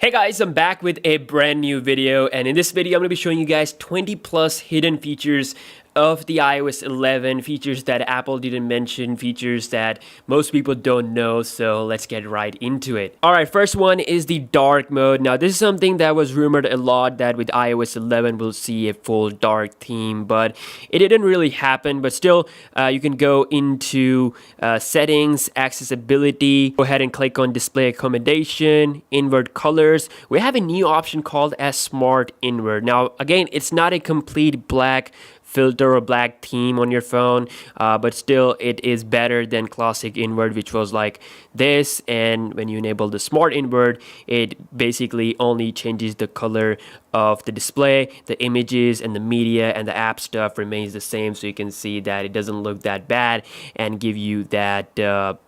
Hey guys, I'm back with a brand new video, and in this video I'm going to be showing you guys 20 plus hidden features of the iOS 11, features that Apple didn't mention, features that most people don't know, so let's get right into it. Alright, first one is the dark mode. Now this is something that was rumored a lot, that with iOS 11 we'll see a full dark theme, but it didn't really happen. But still, you can go into settings, accessibility, go ahead and click on display accommodation, invert colors. We have a new option called as smart invert. Now again, it's not a complete black filter or black theme on your phone, but still it is better than classic invert, which was like this. And when you enable the smart invert, it basically only changes the color of the display. The images and the media and the app stuff remains the same, so you can see that it doesn't look that bad and give you that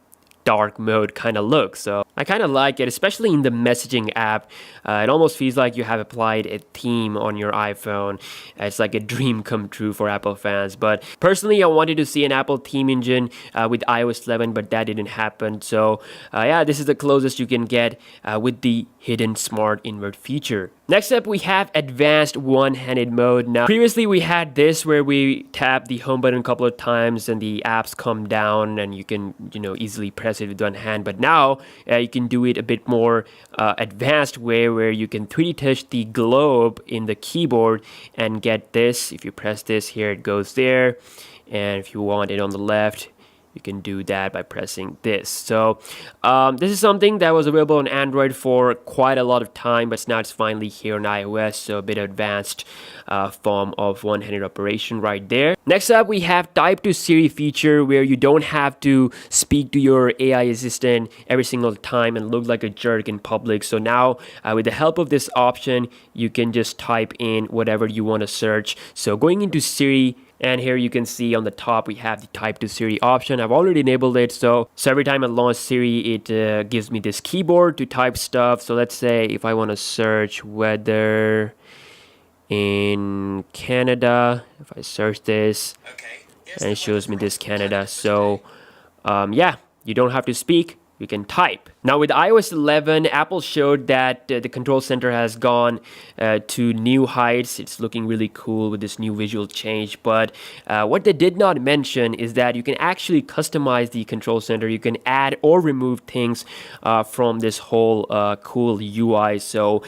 dark mode kind of look. So I kind of like it, especially in the messaging app. It almost feels like you have applied a theme on your iPhone. It's like a dream come true for Apple fans. But personally, I wanted to see an Apple theme engine with iOS 11, but that didn't happen. So yeah, this is the closest you can get with the hidden smart invert feature. Next up, we have advanced one-handed mode. Now, previously we had this where we tap the home button a couple of times and the apps come down and you can, easily press it with one hand. But now you can do it a bit more advanced way, where you can 3D touch the globe in the keyboard and get this. If you press this here, it goes there. And if you want it on the left, you can do that by pressing this. So this is something that was available on Android for quite a lot of time, but now it's finally here on iOS, so a bit advanced form of one-handed operation right there. Next up, we have Type to Siri feature, where you don't have to speak to your AI assistant every single time and look like a jerk in public. So now with the help of this option, you can just type in whatever you want to search. So going into Siri, and here you can see on the top we have the Type to Siri option. I've already enabled it, so every time I launch Siri, it gives me this keyboard to type stuff. So let's say if I want to search weather in Canada, if I search this, and it shows me this Canada. So yeah, you don't have to speak, you can type. Now with iOS 11, Apple showed that the control center has gone to new heights. It's looking really cool with this new visual change. But what they did not mention is that you can actually customize the control center. You can add or remove things from this whole cool UI. So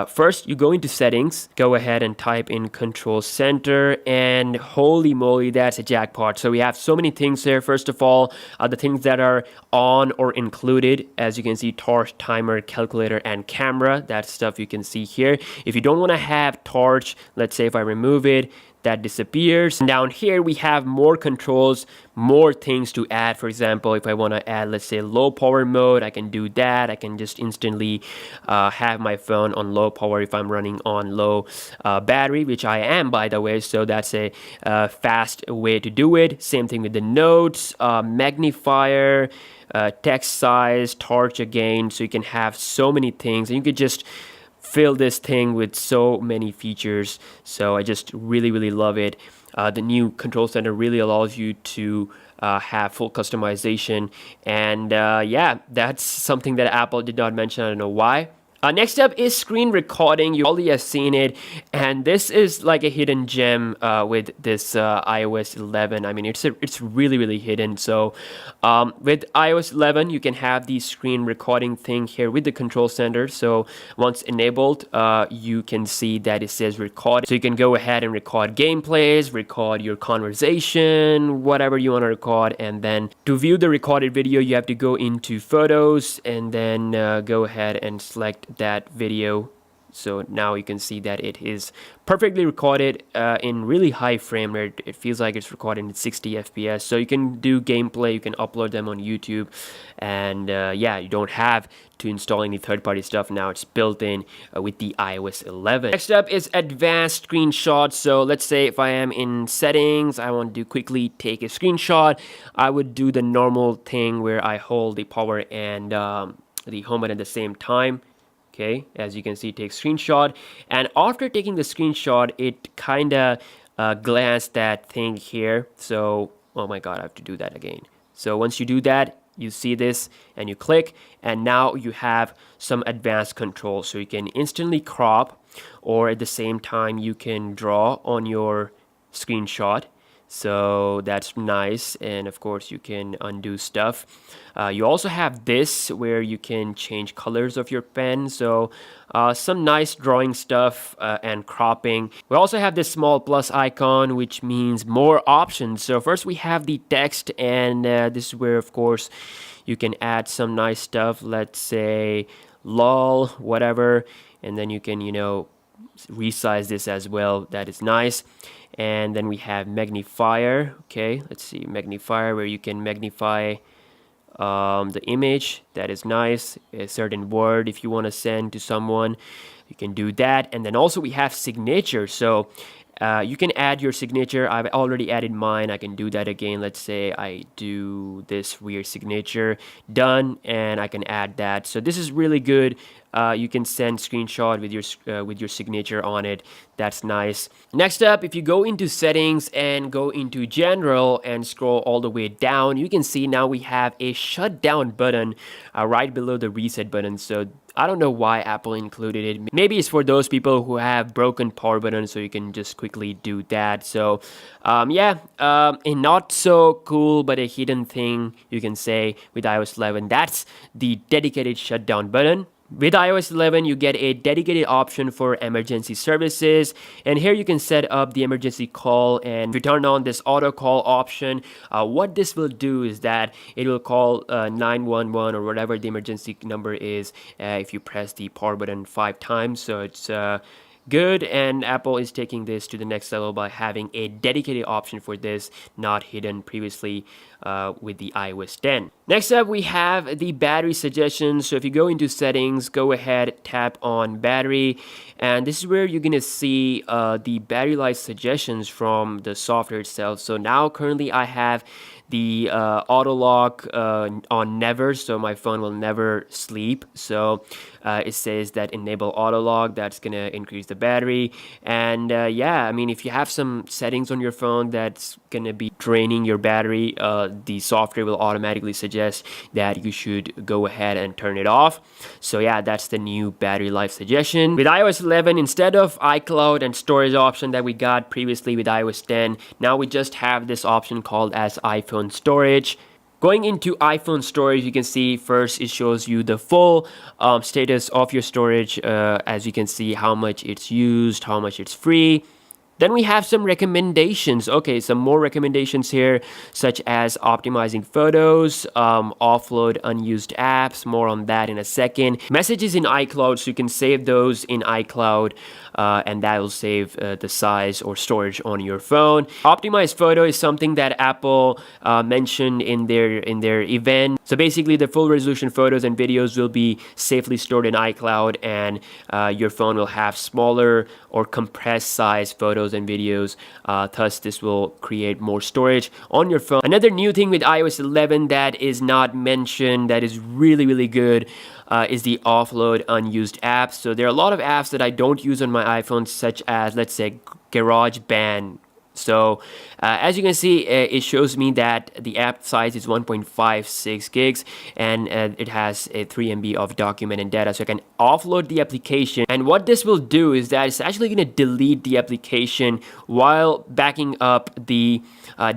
first you go into settings, go ahead and type in control center, and holy moly, that's a jackpot. So we have so many things there. First of all, the things that are on or included, as you can see, torch, timer, calculator, and camera. That stuff you can see here. If you don't want to have torch, let's say if I remove it, that disappears. And down here we have more controls, more things to add. For example, if I want to add, let's say, low power mode, I can do that. I can just instantly have my phone on low power if I'm running on low battery, which I am, by the way. So that's a fast way to do it. Same thing with the notes, magnifier, text size, torch again. So you can have so many things, and you could just fill this thing with so many features. So I just really love it. The new control center really allows you to have full customization, and yeah, that's something that Apple did not mention. I don't know why. Next up is screen recording. You already have seen it, and this is like a hidden gem with this iOS 11. I mean, it's really hidden. So with iOS 11, you can have the screen recording thing here with the control center. So once enabled, you can see that it says record. So you can go ahead and record gameplays, record your conversation, whatever you want to record. And then to view the recorded video, you have to go into photos and then go ahead and select that video. So now you can see that it is perfectly recorded in really high frame rate. It feels like it's recorded in 60 FPS. So you can do gameplay, you can upload them on YouTube, and yeah, you don't have to install any third-party stuff. Now it's built in with the iOS 11. Next up is advanced screenshots. So let's say if I am in settings, I want to quickly take a screenshot. I would do the normal thing where I hold the power and the home button at the same time. Okay, as you can see, take screenshot, and after taking the screenshot, it kind of glanced that thing here. So, oh my god, I have to do that again. So once you do that, you see this and you click, and now you have some advanced controls. So you can instantly crop, or at the same time you can draw on your screenshot. So that's nice, and of course you can undo stuff. You also have this where you can change colors of your pen, so some nice drawing stuff and cropping. We also have this small plus icon, which means more options. So first we have the text, and this is where of course you can add some nice stuff, let's say lol, whatever, and then you can, you know, resize this as well. That is nice. And then we have magnifier. Okay, let's see, magnifier, where you can magnify the image. That is nice. A certain word, if you want to send to someone, you can do that. And then also we have signature. So you can add your signature. I've already added mine. I can do that again. Let's say I do this weird signature, done, and I can add that. So this is really good. You can send screenshot with your signature on it. That's nice. Next up, if you go into settings and go into general and scroll all the way down, you can see now we have a shutdown button right below the reset button. So I don't know why Apple included it. Maybe it's for those people who have broken power buttons, so you can just quickly do that. So yeah, a not so cool but a hidden thing, you can say, with iOS 11. That's the dedicated shutdown button. With iOS 11, you get a dedicated option for emergency services, and here you can set up the emergency call. And if you turn on this auto call option, what this will do is that it will call 911 or whatever the emergency number is if you press the power button 5 times. So it's good, and Apple is taking this to the next level by having a dedicated option for this, not hidden previously with the iOS 10. Next up, we have the battery suggestions. So if you go into settings, go ahead, tap on battery, and this is where you're gonna see the battery life suggestions from the software itself. So now currently I have the auto lock on never, so my phone will never sleep. So it says that enable auto lock. That's gonna increase the battery. And yeah, I mean, if you have some settings on your phone that's gonna be draining your battery, the software will automatically suggest that you should go ahead and turn it off. So yeah, that's the new battery life suggestion. With iOS 11, instead of iCloud and storage option that we got previously with iOS 10, now we just have this option called as iPhone storage. Going into iPhone storage, you can see first it shows you the full status of your storage, as you can see how much it's used, how much it's free. Then we have some recommendations. Okay, some more recommendations here, such as optimizing photos, offload unused apps, more on that in a second. Messages in iCloud, so you can save those in iCloud, and that will save the size or storage on your phone. Optimized photo is something that Apple mentioned in their event. So basically, the full resolution photos and videos will be safely stored in iCloud, and your phone will have smaller or compressed size photos and videos. Thus, this will create more storage on your phone. Another new thing with iOS 11 that is not mentioned, that is really good, is the offload unused apps. So there are a lot of apps that I don't use on my iPhone, such as, let's say, GarageBand. So as you can see, it shows me that the app size is 1.56 gigs, and it has a 3 MB of document and data. So I can offload the application, and what this will do is that it's actually going to delete the application while backing up the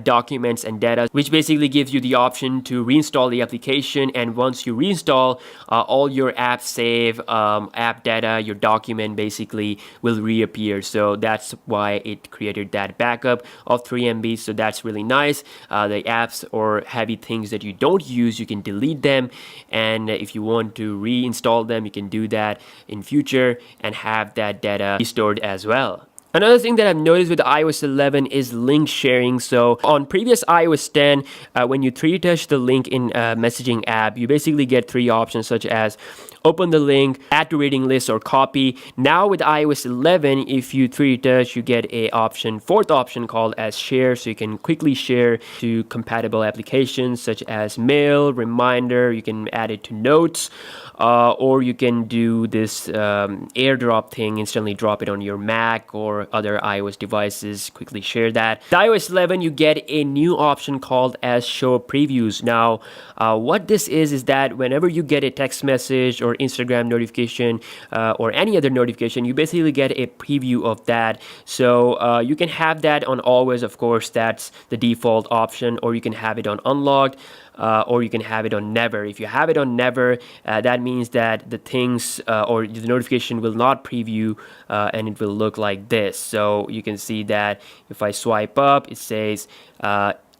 documents and data, which basically gives you the option to reinstall the application. And once you reinstall, all your app save, app data, your document basically will reappear. So that's why it created that backup of 3 MB. So that's really nice. The apps or heavy things that you don't use, you can delete them, and if you want to reinstall them, you can do that in future and have that data restored as well. Another thing that I've noticed with iOS 11 is link sharing. So on previous iOS 10, when you 3D touch the link in a messaging app, you basically get 3 options, such as open the link, add to reading list or copy. Now with iOS 11, if you 3D touch, you get a option, fourth option called as share, so you can quickly share to compatible applications such as mail, reminder. You can add it to notes, or you can do this airdrop thing, instantly drop it on your Mac or other iOS devices, quickly share that. With iOS 11, you get a new option called as show previews. Now, what this is that whenever you get a text message or Instagram notification or any other notification, you basically get a preview of that. So you can have that on always, of course, that's the default option, or you can have it on unlocked, or you can have it on never. If you have it on never, that means that the things or the notification will not preview, and it will look like this. So you can see that if I swipe up, it says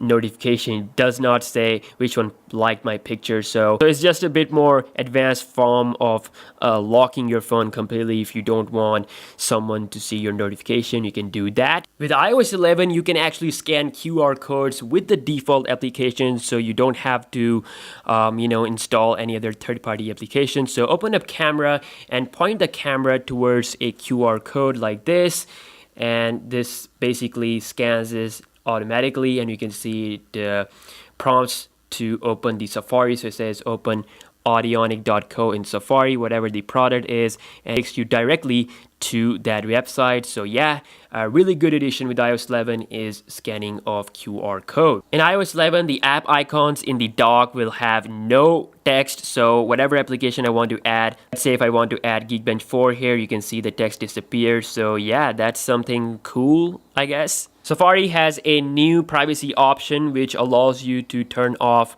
notification, does not say which one liked my picture. So it's just a bit more advanced form of locking your phone completely. If you don't want someone to see your notification, you can do that. With iOS 11, you can actually scan QR codes with the default application, so you don't have to install any other third-party application. So open up camera and point the camera towards a QR code like this, and this basically scans this automatically, and you can see the prompts to open the Safari. So it says open audionic.co in Safari, whatever the product is, and it takes you directly to that website. So yeah, a really good addition with iOS 11 is scanning of QR code. In iOS 11, the app icons in the dock will have no text, so whatever application I want to add, let's say if I want to add Geekbench 4 here, you can see the text disappears. So yeah, that's something cool, I guess. Safari has a new privacy option which allows you to turn off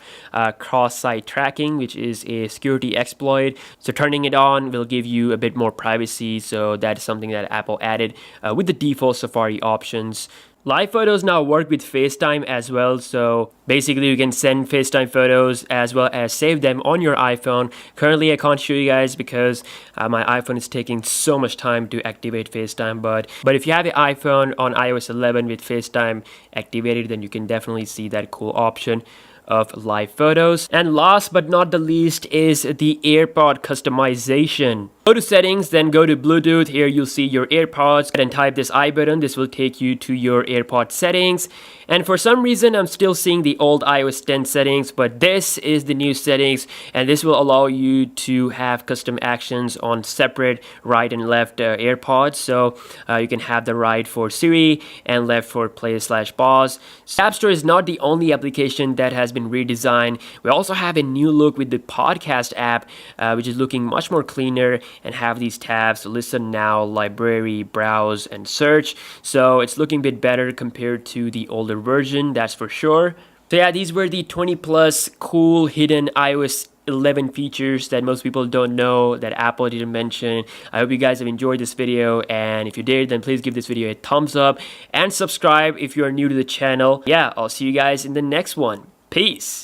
cross-site tracking, which is a security exploit. So turning it on will give you a bit more privacy, so that's something that Apple added with the default Safari options. Live photos now work with FaceTime as well, so basically you can send FaceTime photos as well as save them on your iPhone. Currently I can't show you guys because my iPhone is taking so much time to activate FaceTime, but if you have an iPhone on iOS 11 with FaceTime activated, then you can definitely see that cool option of live photos. And last but not the least is the AirPod customization. Go to settings, then go to Bluetooth. Here you'll see your AirPods, and type this I button. This will take you to your AirPod settings. And for some reason, I'm still seeing the old iOS 10 settings, but this is the new settings, and this will allow you to have custom actions on separate right and left AirPods. So you can have the right for Siri and left for play/pause. App Store is not the only application that has been redesigned. We also have a new look with the podcast app, which is looking much more cleaner and have these tabs: listen now, library, browse, and search. So it's looking a bit better compared to the older version, that's for sure. So yeah, these were the 20 plus cool hidden iOS 11 features that most people don't know, that Apple didn't mention. I hope you guys have enjoyed this video, and if you did, then please give this video a thumbs up and subscribe if you are new to the channel. Yeah, I'll see you guys in the next one. Peace.